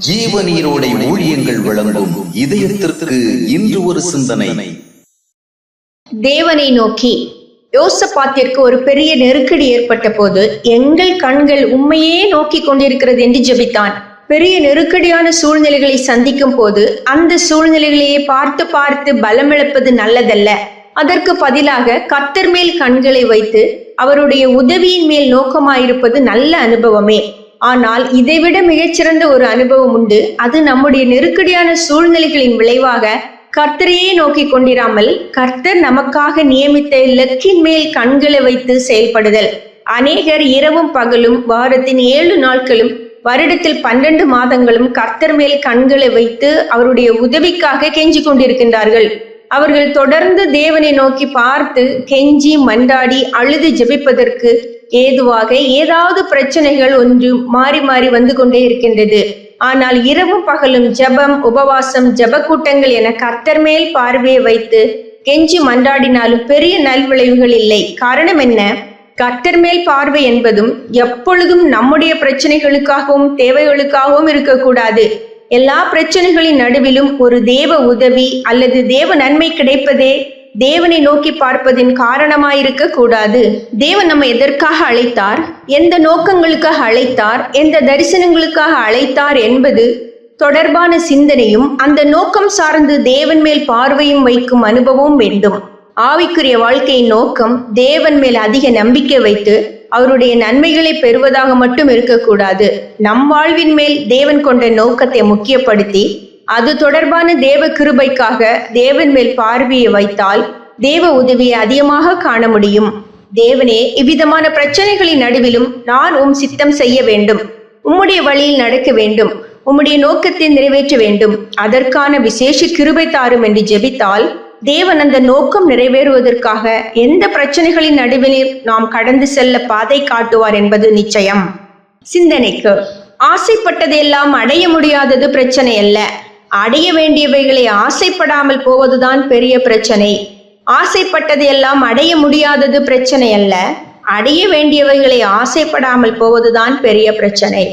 ஜீவநீரோடை ஊழியங்கள் வழங்கும் இதயத்திற்கு இன்று ஒரு சிந்தனை. தேவனை நோக்கி யோசபாத்திற்கு ஒரு பெரிய நெருக்கடி ஏற்பட்ட போது எங்கள் கண்கள் உம்மையே நோக்கி கொண்டிருக்கிறது என்று ஜெபித்தான். பெரிய நெருக்கடியான சூழ்நிலைகளை சந்திக்கும் போது அந்த சூழ்நிலைகளையே பார்த்து பார்த்து பலமிழப்பது நல்லதல்ல. அதற்கு பதிலாக கர்த்தர் மேல் கண்களை வைத்து அவருடைய உதவியின் மேல் நோக்கமாயிருப்பது நல்ல அனுபவமே. ஆனால் இதைவிட மிகச்சிறந்த ஒரு அனுபவம் உண்டு. அது நம்முடைய நெருக்கடியான சூழ்நிலைகளின் விளைவாக கர்த்தரையே நோக்கி கொண்டிராமல் கர்த்தர் நமக்காக நியமித்த இலக்கின் மேல் கண்களை வைத்து செயல்படுதல். அநேகர் இரவும் பகலும் வாரத்தின் 7 நாட்களும் வருடத்தில் 12 மாதங்களும் கர்த்தர் மேல் கண்களை வைத்து அவருடைய உதவிக்காக கெஞ்சி கொண்டிருக்கின்றார்கள். அவர்கள் தொடர்ந்து தேவனை நோக்கி பார்த்து கெஞ்சி மண்டாடி அழுது ஜெபிப்பதற்கு ஏதுவாக ஏதாவது பிரச்சனைகள் ஒன்று மாறி மாறி வந்து கொண்டே இருக்கின்றது. ஆனால் இரவும் பகலும் ஜெபம், உபவாசம், ஜெப கூட்டங்கள் என கர்த்தர் மேல் பார்வையை வைத்து கெஞ்சி மன்றாடினாலும் பெரிய நல்விளைவுகள் இல்லை. காரணம் என்ன? கர்த்தர் மேல் பார்வை என்பதும் எப்பொழுதும் நம்முடைய பிரச்சனைகளுக்காகவும் தேவைகளுக்காகவும் இருக்கக்கூடாது. எல்லா பிரச்சனைகளின் நடுவிலும் ஒரு தேவ உதவி அல்லது தேவ நன்மை கிடைப்பதே தேவனை நோக்கி பார்ப்பதின் காரணமாயிருக்க கூடாது. தேவன் நம்ம எதற்காக அழைத்தார், எந்த நோக்கங்களுக்காக அழைத்தார், எந்த தரிசனங்களுக்காக அழைத்தார் என்பது தொடர்பான சிந்தனையும் அந்த நோக்கம் சார்ந்து தேவன் மேல் பார்வையும் வைக்கும் அனுபவம் வேண்டும். ஆவிக்குரிய வாழ்க்கையின் நோக்கம் தேவன் மேல் அதிக நம்பிக்கை வைத்து அவருடைய நன்மைகளை பெறுவதாக மட்டும் இருக்கக்கூடாது. நம் வாழ்வின் மேல் தேவன் கொண்ட நோக்கத்தை முக்கியப்படுத்தி அது தொடர்பான தேவ கிருபைக்காக தேவன் மேல் பார்வையை வைத்தால் தேவ உதவியை அதிகமாக காண முடியும். தேவனே, இவ்விதமான பிரச்சனைகளின் நடுவிலும் நான் உம் சித்தம் செய்ய வேண்டும், உம்முடைய வழியில் நடக்க வேண்டும், உம்முடைய நோக்கத்தை நிறைவேற்ற வேண்டும், அதற்கான விசேஷ கிருபை தாரும் என்று ஜெபித்தால் தேவன் அந்த நோக்கம் நிறைவேறுவதற்காக எந்த பிரச்சனைகளின் நடுவில் நாம் கடந்து செல்ல பாதை காட்டுவார் என்பது நிச்சயம். சிந்தனைக்கு, ஆசைப்பட்டதெல்லாம் அடைய முடியாதது பிரச்சனை அல்ல, அடைய வேண்டியவைகளை ஆசைப்படாமல் போவதுதான் பெரிய பிரச்சனை. ஆசைப்பட்டதையெல்லாம் அடைய முடியாதது பிரச்சனை அல்ல, அடைய வேண்டியவைகளை ஆசைப்படாமல் போவதுதான் பெரிய பிரச்சனை.